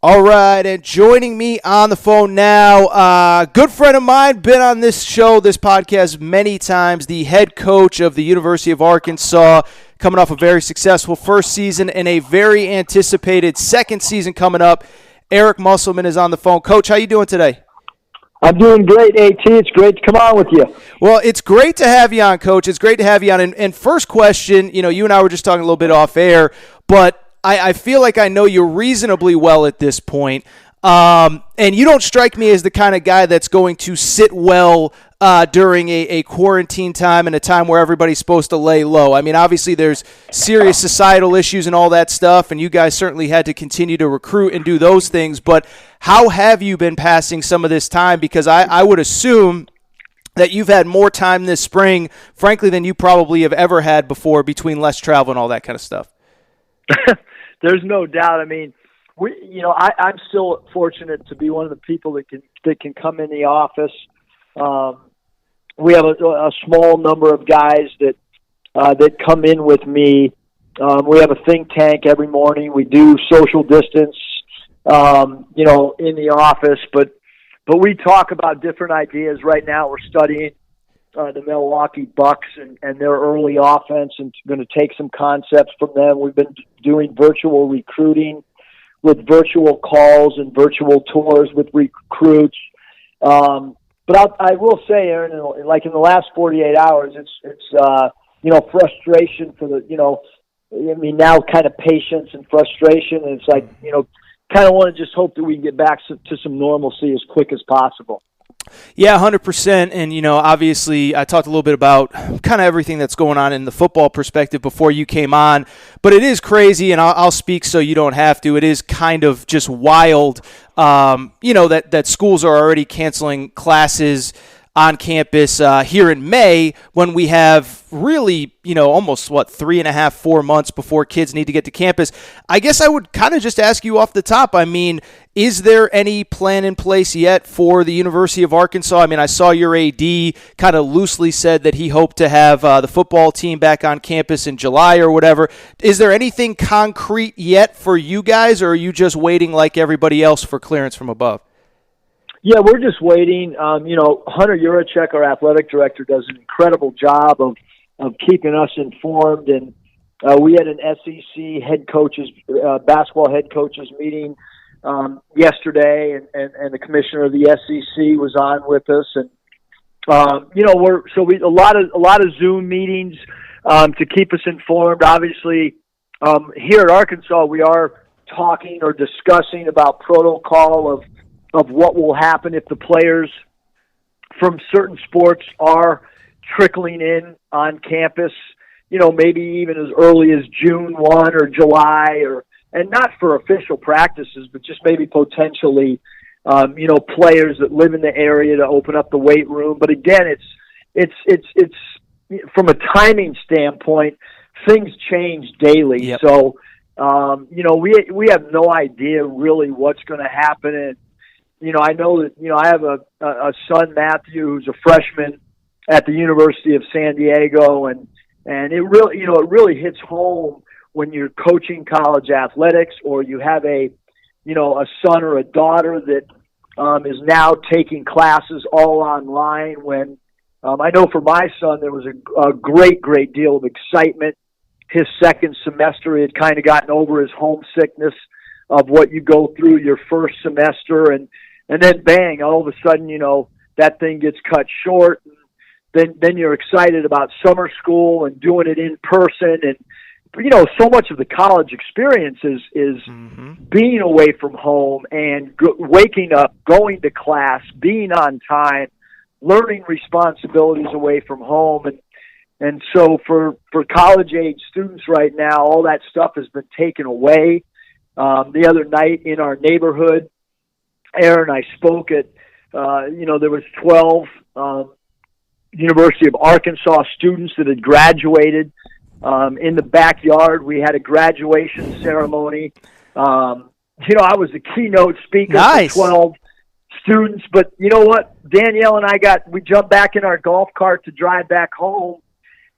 All right, and joining me on the phone now, good friend of mine, been on this show, this podcast many times, the head coach of the University of Arkansas, coming off a very successful first season and a very anticipated second season coming up. Eric Musselman is on the phone. Coach, how you doing today? I'm doing great, AT. It's great to come on with you. Well, it's great to have you on, Coach. It's great to have you on. And first question, you and I were just talking a little bit off air, but I feel like I know you reasonably well at this point. And you don't strike me as the kind of guy that's going to sit well during a quarantine time and a time where everybody's supposed to lay low. I mean, obviously there's serious societal issues and all that stuff, and you guys certainly had to continue to recruit and do those things. But how have you been passing some of this time? Because I would assume that you've had more time this spring, frankly, than you probably have ever had before between less travel and all that kind of stuff. There's no doubt. I mean, I'm still fortunate to be one of the people that can come in the office. We have a small number of guys that come in with me. We have a think tank every morning. We do social distance, in the office, but we talk about different ideas. Right now, we're studying the Milwaukee Bucks and their early offense, and going to take some concepts from them. We've been doing virtual recruiting with virtual calls and virtual tours with recruits. But I will say, Aaron, like in the last 48 hours, it's frustration for now kind of patience and frustration. And it's like, kind of want to just hope that we can get back to some normalcy as quick as possible. Yeah, 100%. And, obviously I talked a little bit about kind of everything that's going on in the football perspective before you came on. But it is crazy, and I'll speak so you don't have to. It is kind of just wild, that schools are already canceling classes on campus here in May when we have really, almost, 3.5, 4 months before kids need to get to campus. I guess I would kind of just ask you off the top, I mean, is there any plan in place yet for the University of Arkansas? I mean, I saw your AD kind of loosely said that he hoped to have the football team back on campus in July or whatever. Is there anything concrete yet for you guys, or are you just waiting like everybody else for clearance from above? Yeah, we're just waiting. Hunter Yurachek, our athletic director, does an incredible job of keeping us informed. And we had an SEC basketball head coaches meeting yesterday, and the commissioner of the SEC was on with us. And we a lot of Zoom meetings to keep us informed. Obviously, here at Arkansas, we are talking or discussing about protocol of what will happen if the players from certain sports are trickling in on campus, maybe even as early as June 1 or July, and not for official practices, but just maybe potentially, players that live in the area to open up the weight room. But again, it's from a timing standpoint, things change daily. Yep. So, we have no idea really what's going to happen. And, I know that, I have a son, Matthew, who's a freshman at the University of San Diego. And it really hits home when you're coaching college athletics, or you have a son or a daughter that is now taking classes all online. When I know for my son, there was a great deal of excitement. His second semester, he had kind of gotten over his homesickness of what you go through your first semester, and then bang, all of a sudden, that thing gets cut short. And then you're excited about summer school and doing it in person. And, so much of the college experience is being away from home and waking up, going to class, being on time, learning responsibilities away from home. And so for college age students right now, all that stuff has been taken away. The other night in our neighborhood, Aaron, I spoke at, there was 12 University of Arkansas students that had graduated. In the backyard, we had a graduation ceremony. I was the keynote speaker for 12 students. But you know what? Danielle and we jumped back in our golf cart to drive back home,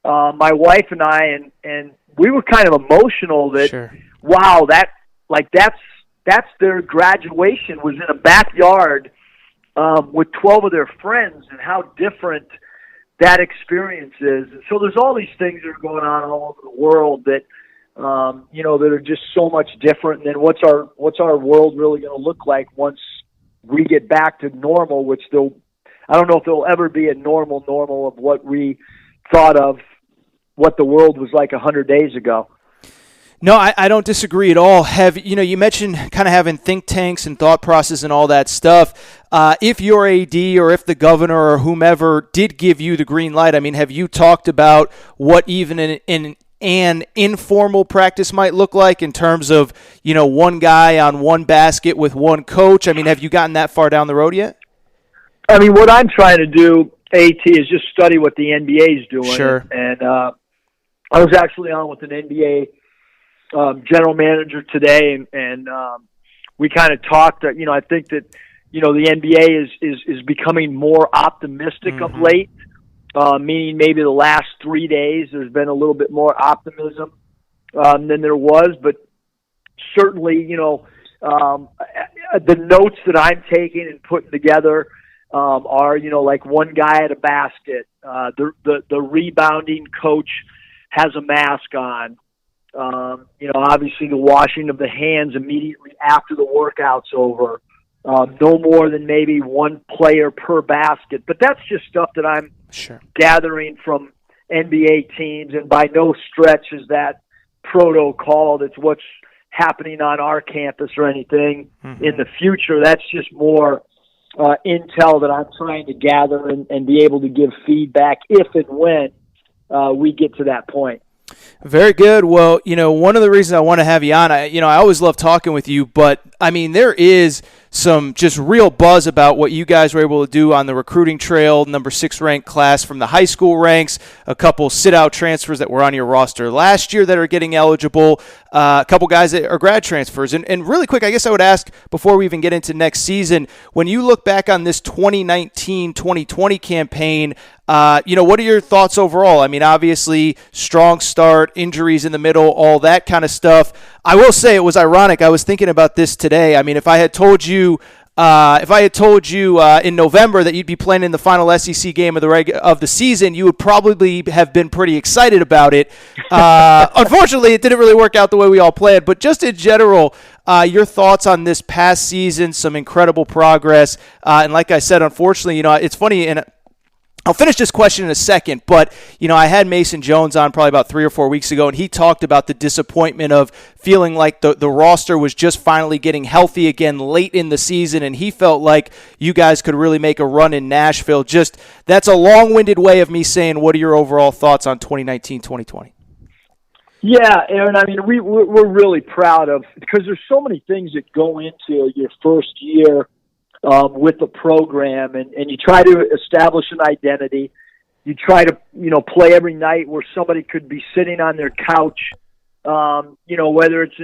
my wife and I, and we were kind of emotional that, wow, that's that's their graduation was in a backyard with 12 of their friends, and how different that experience is. And so there's all these things that are going on all over the world that, that are just so much different than what's our world really going to look like once we get back to normal, which I don't know if there'll ever be a normal of what we thought of what the world was like 100 days ago. No, I don't disagree at all. You mentioned kind of having think tanks and thought process and all that stuff. If your AD or if the governor or whomever did give you the green light, I mean, have you talked about what even an informal practice might look like in terms of, one guy on one basket with one coach? I mean, have you gotten that far down the road yet? I mean, what I'm trying to do, AT, is just study what the NBA is doing. Sure. And I was actually on with an NBA general manager today, and we kind of talked. I think that the NBA is becoming more optimistic of late. Meaning maybe the last 3 days there's been a little bit more optimism than there was, but certainly the notes that I'm taking and putting together are like one guy at a basket. The rebounding coach has a mask on. Obviously the washing of the hands immediately after the workout's over. No more than maybe one player per basket. But that's just stuff that I'm gathering from NBA teams, and by no stretch is that protocol that's what's happening on our campus or anything in the future. That's just more intel that I'm trying to gather and be able to give feedback if and when we get to that point. Very good. Well, one of the reasons I want to have you on, I always love talking with you, but I mean, there is some just real buzz about what you guys were able to do on the recruiting trail. Number 6 ranked class from the high school ranks, a couple sit-out transfers that were on your roster last year that are getting eligible, a couple guys that are grad transfers. And really quick, I guess I would ask before we even get into next season, when you look back on this 2019-2020 campaign, what are your thoughts overall? I mean, obviously, strong start, injuries in the middle, all that kind of stuff. I will say it was ironic. I was thinking about this today. I mean, if I had told you in November that you'd be playing in the final SEC game of the season, you would probably have been pretty excited about it. Unfortunately, it didn't really work out the way we all planned. But just in general, your thoughts on this past season, some incredible progress. And like I said, unfortunately, it's funny, and I'll finish this question in a second, but, I had Mason Jones on probably about 3 or 4 weeks ago, and he talked about the disappointment of feeling like the roster was just finally getting healthy again late in the season, and he felt like you guys could really make a run in Nashville. Just, that's a long-winded way of me saying, what are your overall thoughts on 2019-2020? Yeah, Aaron, I mean, we're really proud of, because there's so many things that go into your first year with the program, and you try to establish an identity. You try to, play every night where somebody could be sitting on their couch, whether it's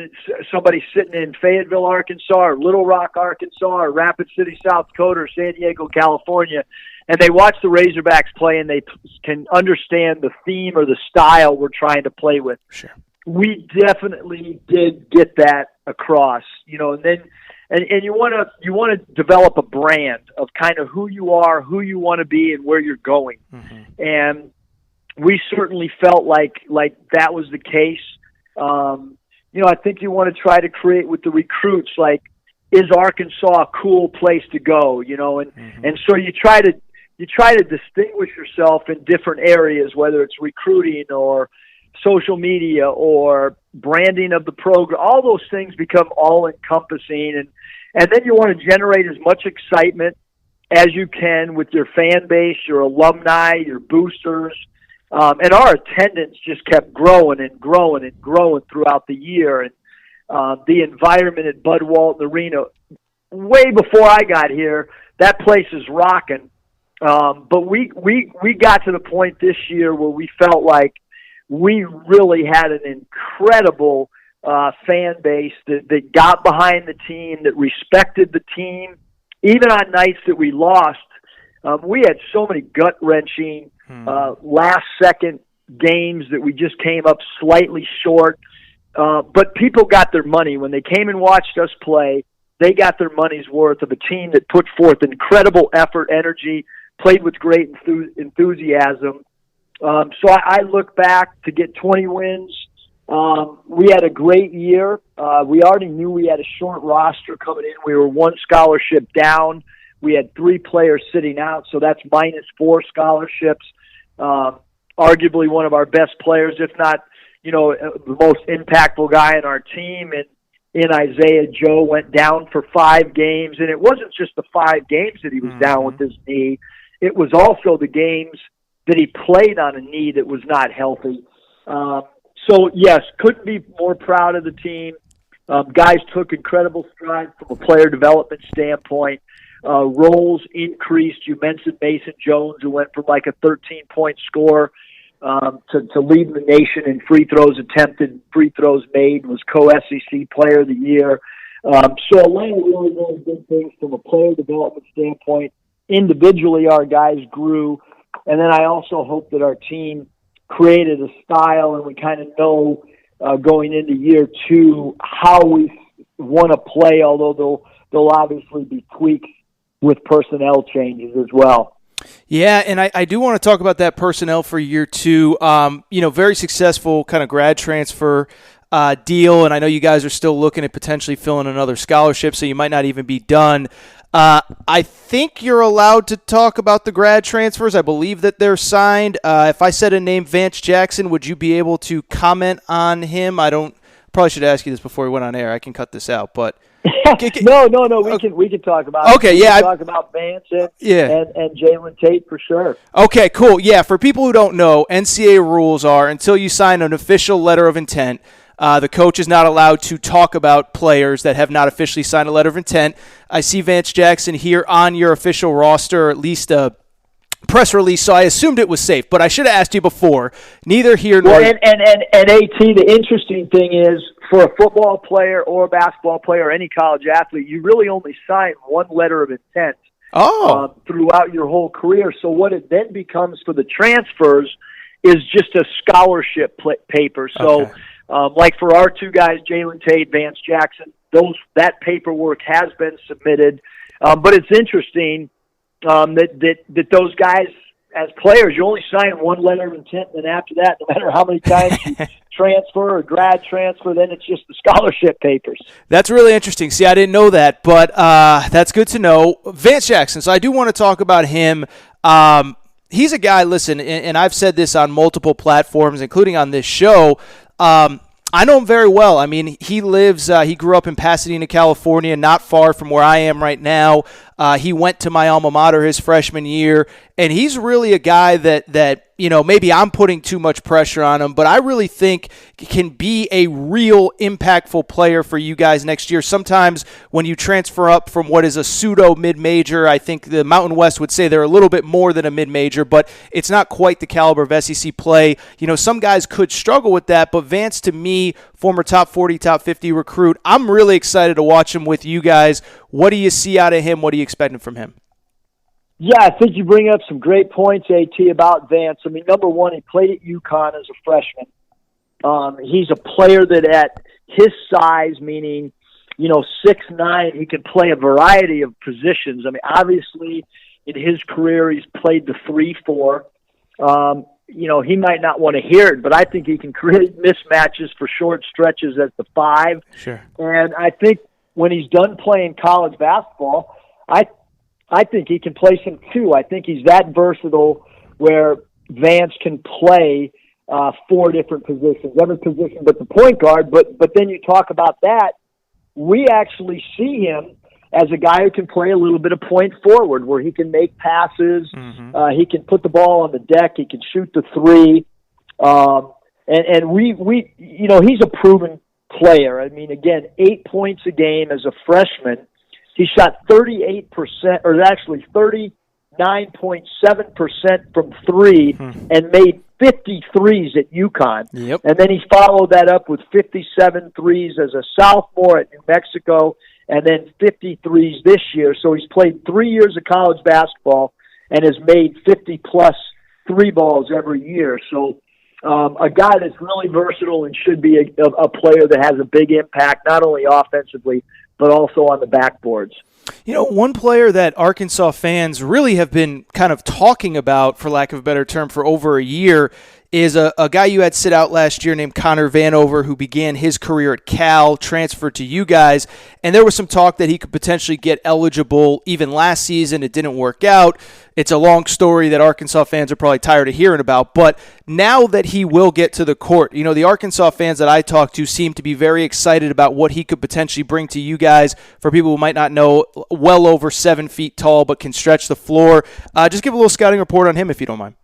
somebody sitting in Fayetteville, Arkansas, or Little Rock, Arkansas, or Rapid City, South Dakota, or San Diego, California, and they watch the Razorbacks play and they can understand the theme or the style we're trying to play with. Sure. We definitely did get that across, and then And you want to develop a brand of kind of who you are, who you want to be, and where you're going. And we certainly felt like that was the case. I think you want to try to create with the recruits, like, is Arkansas a cool place to go? And so you try to distinguish yourself in different areas, whether it's recruiting or social media or branding of the program. All those things become all-encompassing, and then you want to generate as much excitement as you can with your fan base, your alumni, your boosters, and our attendance just kept growing and growing and growing throughout the year. And the environment at Bud Walton Arena, way before I got here, that place is rocking. But we got to the point this year where we felt like we really had an incredible fan base that got behind the team, that respected the team. Even on nights that we lost, we had so many gut-wrenching last-second games that we just came up slightly short. But people got their money. When they came and watched us play, they got their money's worth of a team that put forth incredible effort, energy, played with great enthusiasm. So I look back to get 20 wins. We had a great year. We already knew we had a short roster coming in. We were one scholarship down. We had 3 players sitting out, so that's minus 4 scholarships. Arguably one of our best players, if not, the most impactful guy in our team. And in Isaiah Joe went down for 5 games. And it wasn't just the 5 games that he was down with his knee. It was also the games that he played on a knee that was not healthy. So, yes, couldn't be more proud of the team. Guys took incredible strides from a player development standpoint. Roles increased. You mentioned Mason Jones, who went from like a 13-point score to lead the nation in free throws attempted, free throws made, was co-SEC Player of the Year. So a lot of really, really good things from a player development standpoint. Individually, our guys grew. And then I also hope that our team created a style, and we kind of know going into year 2 how we want to play, although there'll obviously be tweaks with personnel changes as well. Yeah, and I do want to talk about that personnel for year 2. Very successful kind of grad transfer deal, and I know you guys are still looking at potentially filling another scholarship, so you might not even be done. I think you're allowed to talk about the grad transfers. I believe that they're signed. If I said a name, Vance Jackson, would you be able to comment on him? Probably should ask you this before we went on air. I can cut this out, but no. We can talk about. Okay, it. yeah, talk about Vance and Jaylen Tate for sure. Okay, cool. Yeah, for people who don't know, NCAA rules are until you sign an official letter of intent. The coach is not allowed to talk about players that have not officially signed a letter of intent. I see Vance Jackson here on your official roster, at least a press release, so I assumed it was safe. But I should have asked you before. Neither here nor... Well, and AT, the interesting thing is, for a football player or a basketball player or any college athlete, you really only sign one letter of intent throughout your whole career. So what it then becomes for the transfers is just a scholarship paper. So... Okay. Like for our 2 guys, Jaylen Tate, Vance Jackson, that paperwork has been submitted. But it's interesting that those guys, as players, you only sign one letter of intent, and then after that, no matter how many times you transfer or grad transfer, then it's just the scholarship papers. That's really interesting. See, I didn't know that, but that's good to know. Vance Jackson, so I do want to talk about him. He's a guy, listen, and I've said this on multiple platforms, including on this show. I know him very well. I mean, he grew up in Pasadena, California, not far from where I am right now. He went to my alma mater his freshman year, and he's really a guy that maybe I'm putting too much pressure on him, but I really think can be a real impactful player for you guys next year. Sometimes when you transfer up from what is a pseudo mid-major, I think the Mountain West would say they're a little bit more than a mid-major, but it's not quite the caliber of SEC play. Some guys could struggle with that, but Vance, to me, former top 40, top 50 recruit, I'm really excited to watch him with you guys. What do you see out of him? What are you expecting from him? Yeah, I think you bring up some great points, AT, about Vance. I mean, number one, he played at UConn as a freshman. He's a player that at his size, meaning, 6'9", he can play a variety of positions. I mean, obviously, in his career, he's played the 3-4. He might not want to hear it, but I think he can create mismatches for short stretches at the 5. Sure. And I think when he's done playing college basketball, I think he can play some 2. I think he's that versatile where Vance can play 4 different positions, every position but the point guard. But then you talk about that, we actually see him as a guy who can play a little bit of point forward, where he can make passes, he can put the ball on the deck, he can shoot the 3, and we he's a proven player. I mean, again, 8 points a game as a freshman. He shot 38%, or actually 39.7% from 3, and made 53s at UConn. Yep. And then he followed that up with 57 threes as a sophomore at New Mexico, and then 53s this year. So he's played 3 years of college basketball and has made 50-plus 3 balls every year. So a guy that's really versatile and should be a player that has a big impact, not only offensively, but also on the backboards. You know, one player that Arkansas fans really have been kind of talking about, for lack of a better term, for over a year is a guy you had sit out last year named Connor Vanover, who began his career at Cal, transferred to you guys, and there was some talk that he could potentially get eligible even last season. It didn't work out. It's a long story that Arkansas fans are probably tired of hearing about, but now that he will get to the court, you know, the Arkansas fans that I talked to seem to be very excited about what he could potentially bring to you guys. For people who might not know, well over 7 feet tall, but can stretch the floor. Just give a little scouting report on him if you don't mind.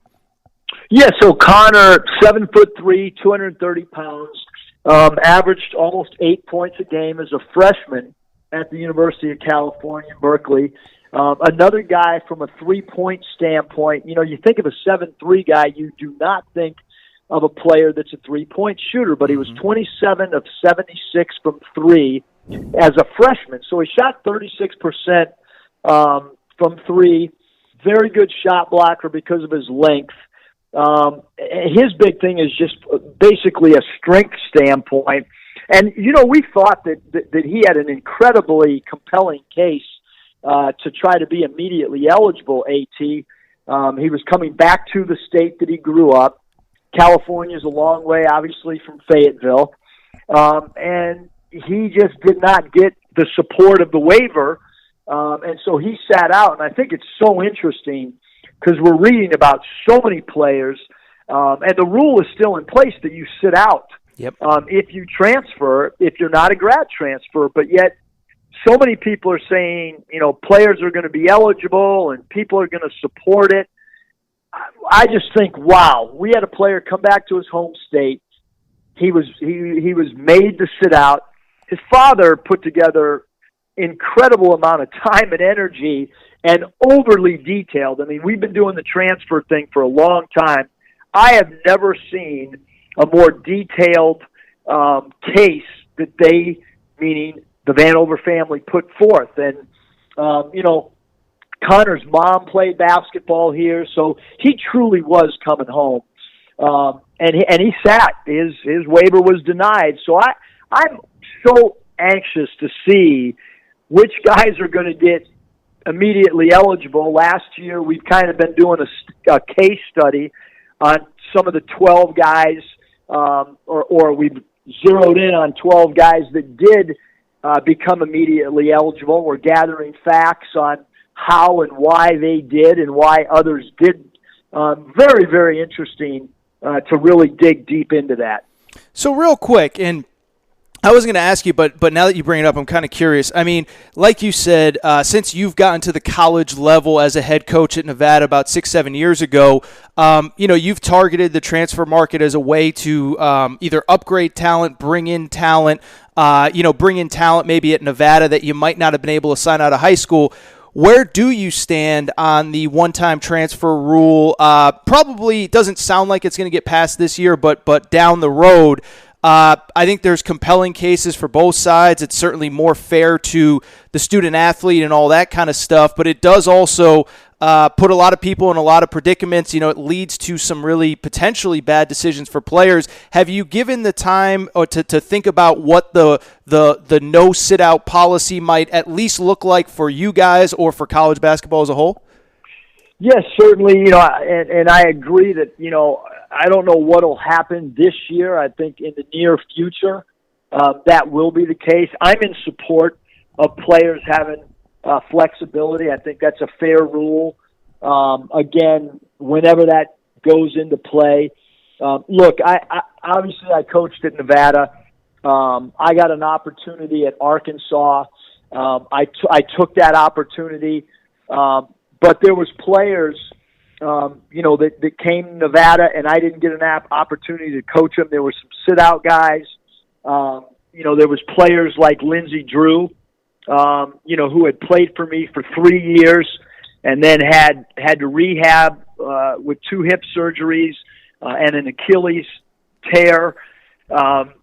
Yeah, so Connor, 7'3", 230 pounds, averaged almost 8 points a game as a freshman at the University of California, Berkeley. Another guy from a three-point standpoint. You know, you think of a 7'3" guy, you do not think of a player that's a three-point shooter, but he was 27 of 76 from three as a freshman. So he shot 36% from three. Very good shot blocker because of his length. His big thing is just basically a strength standpoint. And, you know, we thought that he had an incredibly compelling case to try to be immediately eligible, AT. He was coming back to the state that he grew up. California's a long way, obviously, from Fayetteville. And he just did not get the support of the waiver. And so he sat out. And I think it's so interesting because we're reading about so many players, and the rule is still in place that you sit out if you transfer, if you're not a grad transfer. But yet so many people are saying, you know, players are going to be eligible and people are going to support it. I just think, wow, we had a player come back to his home state. He was made to sit out. His father put together incredible amount of time and energy and overly detailed. I mean, we've been doing the transfer thing for a long time. I have never seen a more detailed case that they, meaning the Vanover family, put forth. And, you know, Connor's mom played basketball here, so he truly was coming home. And he sat. His waiver was denied. So I'm so anxious to see which guys are going to get immediately eligible. Last year, we've kind of been doing a case study on some of the 12 guys, or we've zeroed in on 12 guys that did become immediately eligible. We're gathering facts on how and why they did and why others did. Very, very interesting to really dig deep into that. So real quick, and I was going to ask you, but now that you bring it up, I'm kind of curious. I mean, like you said, since you've gotten to the college level as a head coach at Nevada about 6-7 years ago, you know, you've targeted the transfer market as a way to either upgrade talent, bring in talent, bring in talent maybe at Nevada that you might not have been able to sign out of high school. Where do you stand on the one-time transfer rule? Probably doesn't sound like it's going to get passed this year, but down the road, I think there's compelling cases for both sides. It's certainly more fair to the student athlete and all that kind of stuff, but it does also put a lot of people in a lot of predicaments. You know, it leads to some really potentially bad decisions for players. Have you given the time to think about what the no sit out policy might at least look like for you guys or for college basketball as a whole? Yes, certainly. You know, and I agree that, you know, I don't know what will happen this year. I think in the near future that will be the case. I'm in support of players having flexibility. I think that's a fair rule. Again, whenever that goes into play. Look, I obviously I coached at Nevada. I got an opportunity at Arkansas. I took that opportunity, but there was players that came to Nevada, and I didn't get an opportunity to coach them. There were some sit-out guys. There was players like Lindsey Drew, who had played for me for 3 years and then had to rehab with 2 hip surgeries and an Achilles tear. And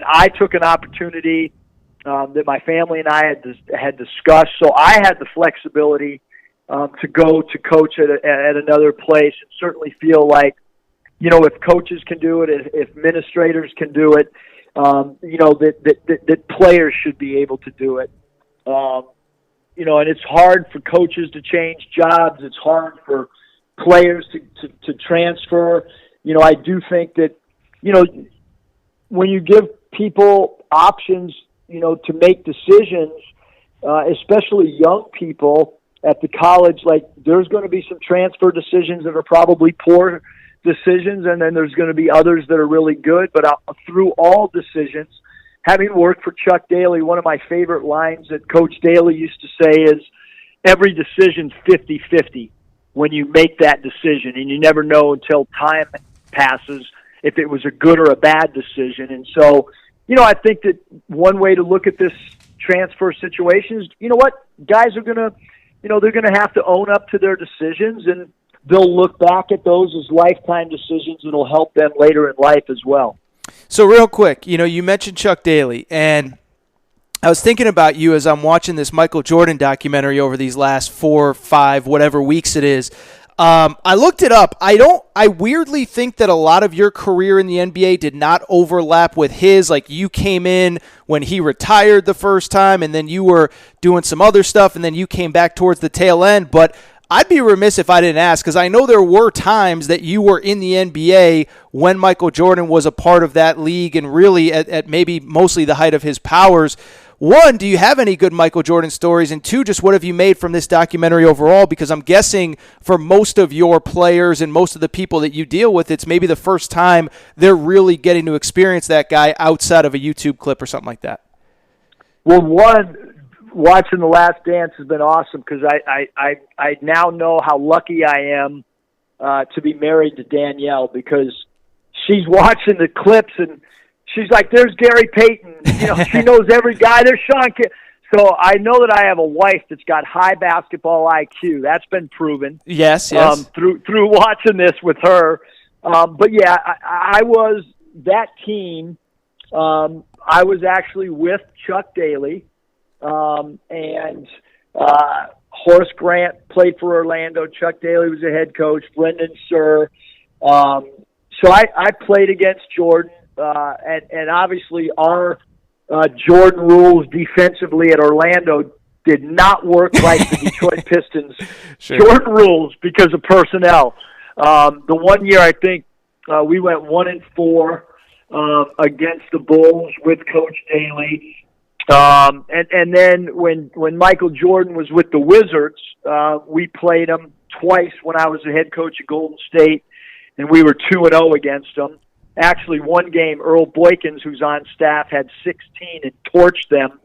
I took an opportunity that my family and I had discussed. So I had the flexibility to go to coach at another place, and certainly feel like, if coaches can do it, if administrators can do it, that players should be able to do it. And it's hard for coaches to change jobs. It's hard for players to transfer. I do think that, when you give people options, to make decisions, especially young people at the college, like there's going to be some transfer decisions that are probably poor decisions, and then there's going to be others that are really good. But through all decisions, having worked for Chuck Daly, one of my favorite lines that Coach Daly used to say is, every decision's 50-50 when you make that decision, and you never know until time passes if it was a good or a bad decision. And so, I think that one way to look at this transfer situation is, guys are going to, they're going to have to own up to their decisions, and they'll look back at those as lifetime decisions that'll help them later in life as well. So real quick, you mentioned Chuck Daly, and I was thinking about you as I'm watching this Michael Jordan documentary over these last 4, 5, whatever weeks it is. I looked it up. I weirdly think that a lot of your career in the NBA did not overlap with his. Like, you came in when he retired the first time, and then you were doing some other stuff, and then you came back towards the tail end. But I'd be remiss if I didn't ask, because I know there were times that you were in the NBA when Michael Jordan was a part of that league and really at maybe mostly the height of his powers. One, do you have any good Michael Jordan stories? And two, just what have you made from this documentary overall? Because I'm guessing for most of your players and most of the people that you deal with, it's maybe the first time they're really getting to experience that guy outside of a YouTube clip or something like that. Well, one, watching The Last Dance has been awesome because I now know how lucky I am to be married to Danielle, because she's watching the clips and she's like, there's Gary Payton. She knows every guy. There's Sean Kidd. So I know that I have a wife that's got high basketball IQ. That's been proven. Yes. Through watching this with her. But yeah, I was that team. I was actually with Chuck Daly, and Horace Grant played for Orlando. Chuck Daly was the head coach. Brendan Surr. So I played against Jordan. And obviously our Jordan rules defensively at Orlando did not work like the Detroit Pistons Sure. Jordan rules because of personnel. The one year I think we went 1-4 against the Bulls with Coach Daly. And then when Michael Jordan was with the Wizards, we played him twice when I was the head coach at Golden State, and we were 2-0 against him. Actually, one game, Earl Boykins, who's on staff, had 16 and torched them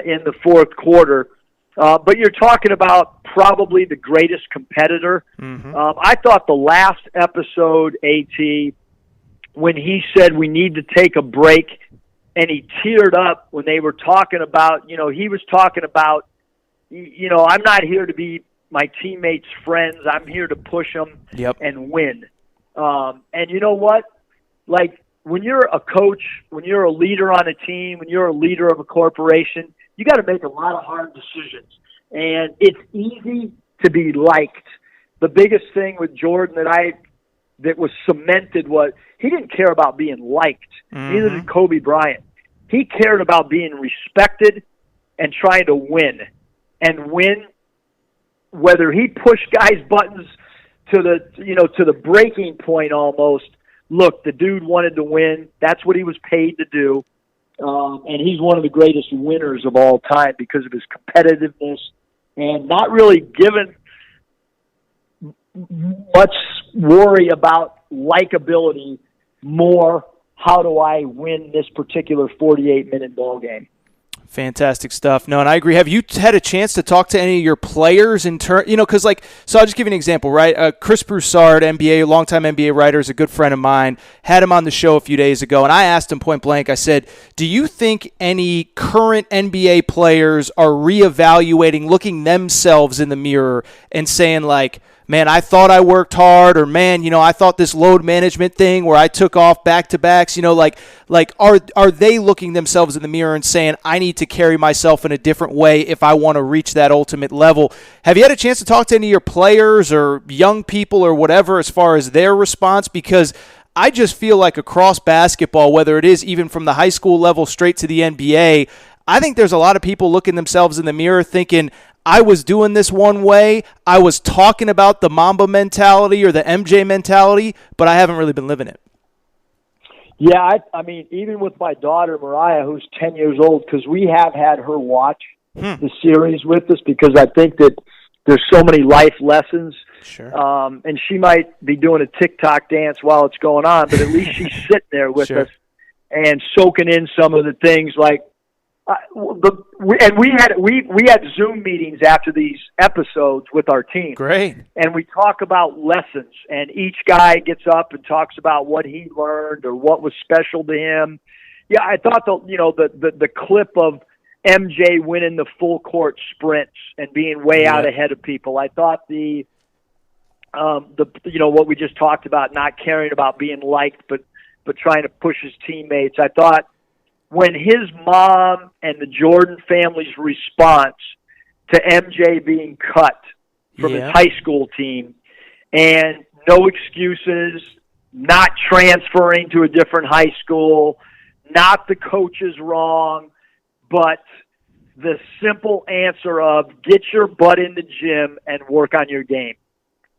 in the fourth quarter. But you're talking about probably the greatest competitor. Mm-hmm. I thought the last episode, AT, when he said we need to take a break, and he teared up when they were talking about, he was talking about, I'm not here to be my teammates' friends. I'm here to push them and win. And you know what? Like, when you're a coach, when you're a leader on a team, when you're a leader of a corporation, you got to make a lot of hard decisions. And it's easy to be liked. The biggest thing with Jordan that was cemented was he didn't care about being liked. Mm-hmm. Neither did Kobe Bryant. He cared about being respected and trying to win. And win, whether he pushed guys' buttons to the breaking point almost. Look, the dude wanted to win. That's what he was paid to do. And he's one of the greatest winners of all time because of his competitiveness and not really given much worry about likability, more how do I win this particular 48-minute ball game. Fantastic stuff. No, and I agree. Have you had a chance to talk to any of your players in turn? Because so I'll just give you an example, right? Chris Broussard, longtime NBA writer, is a good friend of mine. Had him on the show a few days ago, and I asked him point blank. I said, "Do you think any current NBA players are reevaluating, looking themselves in the mirror, and saying like, man, I thought I worked hard, or man, I thought this load management thing where I took off back-to-backs, are they looking themselves in the mirror and saying, I need to carry myself in a different way if I want to reach that ultimate level? Have you had a chance to talk to any of your players or young people or whatever as far as their response? Because I just feel like across basketball, whether it is even from the high school level straight to the NBA, I think there's a lot of people looking themselves in the mirror thinking, I was doing this one way, I was talking about the Mamba mentality or the MJ mentality, but I haven't really been living it. Yeah, I mean, even with my daughter, Mariah, who's 10 years old, because we have had her watch the series with us because I think that there's so many life lessons. Sure. And she might be doing a TikTok dance while it's going on, but at least she's sitting there with us and soaking in some of the things like. And we had Zoom meetings after these episodes with our team. Great. And we talk about lessons, and each guy gets up and talks about what he learned or what was special to him. Yeah, I thought the clip of MJ winning the full court sprints and being way out ahead of people. I thought the what we just talked about, not caring about being liked, but trying to push his teammates. I thought when his mom and the Jordan family's response to MJ being cut from his high school team and no excuses, not transferring to a different high school, not the coach is wrong, but the simple answer of get your butt in the gym and work on your game.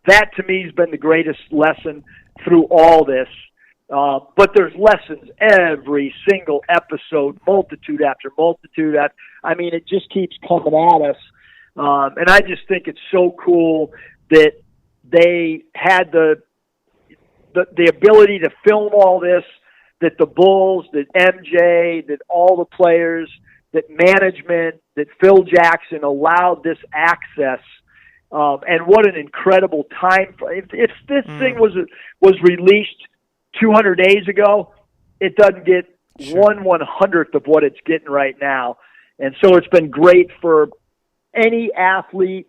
That to me has been the greatest lesson through all this. But there's lessons every single episode, multitude after multitude. I mean, it just keeps coming at us. And I just think it's so cool that they had the ability to film all this, that the Bulls, that MJ, that all the players, that management, that Phil Jackson allowed this access. And what an incredible time. If this thing was released 200 days ago, it doesn't get 1/100th of what it's getting right now. And so it's been great for any athlete,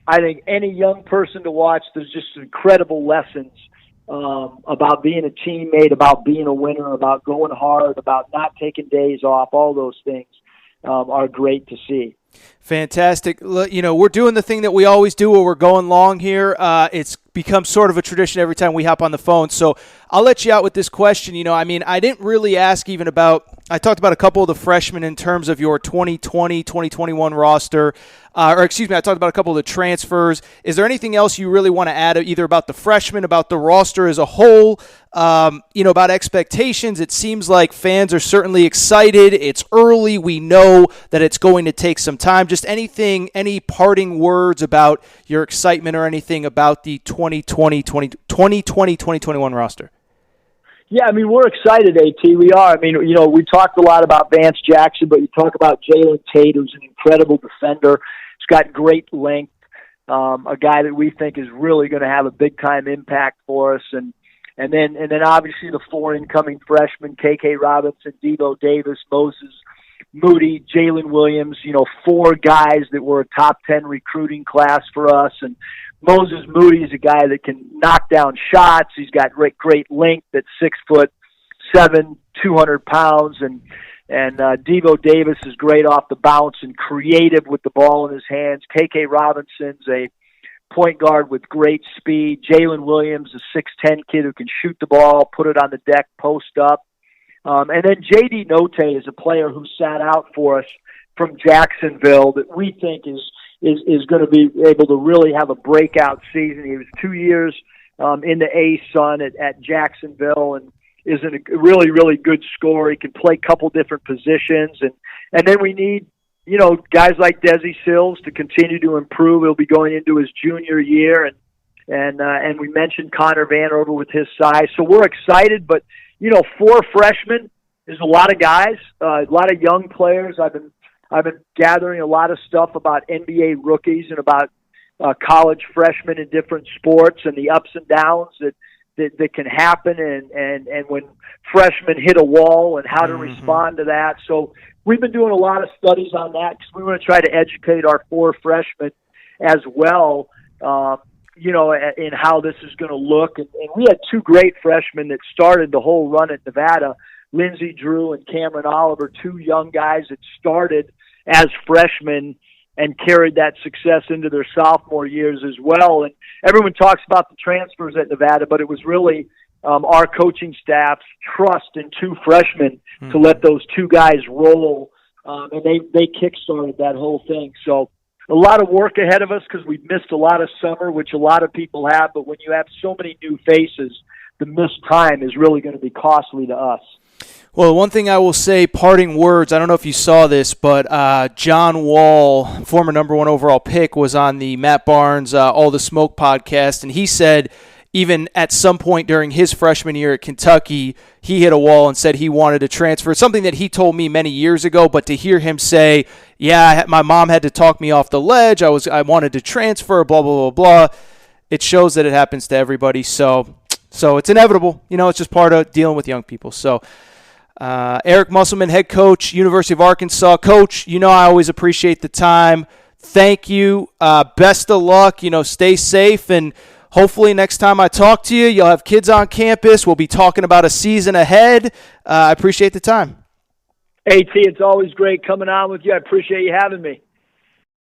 I think any young person to watch. There's just incredible lessons about being a teammate, about being a winner, about going hard, about not taking days off. All those things are great to see. Fantastic. We're doing the thing that we always do where we're going long here. It's become sort of a tradition every time we hop on the phone. So I'll let you out with this question. I didn't really ask even about – I talked about a couple of the freshmen in terms of your 2020, 2021 roster. I talked about a couple of the transfers. Is there anything else you really want to add either about the freshmen, about the roster as a whole, about expectations? It seems like fans are certainly excited. It's early. We know that it's going to take some time. Just any parting words about your excitement or anything about the 2020-2021 roster? Yeah, we're excited, AT. We are. We talked a lot about Vance Jackson, but you talk about Jaylen Tate, who's an incredible defender. He's got great length, a guy that we think is really going to have a big-time impact for us. And then obviously the four incoming freshmen, KK Robinson, Devo Davis, Moses Moody, Jalen Williams, four guys that were a top 10 recruiting class for us. And Moses Moody is a guy that can knock down shots. He's got great length at 6'7", 200 pounds. And Devo Davis is great off the bounce and creative with the ball in his hands. KK Robinson's a point guard with great speed. Jalen Williams, a 6'10" kid who can shoot the ball, put it on the deck, post up. And then J.D. Note is a player who sat out for us from Jacksonville that we think is going to be able to really have a breakout season. He was 2 years in the A-Sun at Jacksonville and is a really, really good scorer. He can play a couple different positions. And then we need, guys like Desi Sills to continue to improve. He'll be going into his junior year. And we mentioned Connor Vanover with his size. So we're excited, but four freshmen is a lot of guys, a lot of young players. I've been gathering a lot of stuff about NBA rookies and about college freshmen in different sports and the ups and downs that can happen and when freshmen hit a wall and how to respond to that. So we've been doing a lot of studies on that because we want to try to educate our four freshmen as well in how this is going to look. And we had two great freshmen that started the whole run at Nevada, Lindsey Drew and Cameron Oliver, two young guys that started as freshmen and carried that success into their sophomore years as well. And everyone talks about the transfers at Nevada, but it was really our coaching staff's trust in two freshmen to let those two guys roll, and they kickstarted that whole thing. So a lot of work ahead of us because we've missed a lot of summer, which a lot of people have, but when you have so many new faces, the missed time is really going to be costly to us. Well, one thing I will say, parting words, I don't know if you saw this, but John Wall, former number 1 overall pick, was on the Matt Barnes All the Smoke podcast, and he said even at some point during his freshman year at Kentucky, he hit a wall and said he wanted to transfer. Something that he told me many years ago, but to hear him say, yeah, my mom had to talk me off the ledge, I wanted to transfer, blah, blah, blah, blah, it shows that it happens to everybody. So it's inevitable. It's just part of dealing with young people. So Eric Musselman, head coach, University of Arkansas. Coach, I always appreciate the time. Thank you. Best of luck. Stay safe, and hopefully next time I talk to you, you'll have kids on campus. We'll be talking about a season ahead. I appreciate the time. Hey, T, it's always great coming on with you. I appreciate you having me.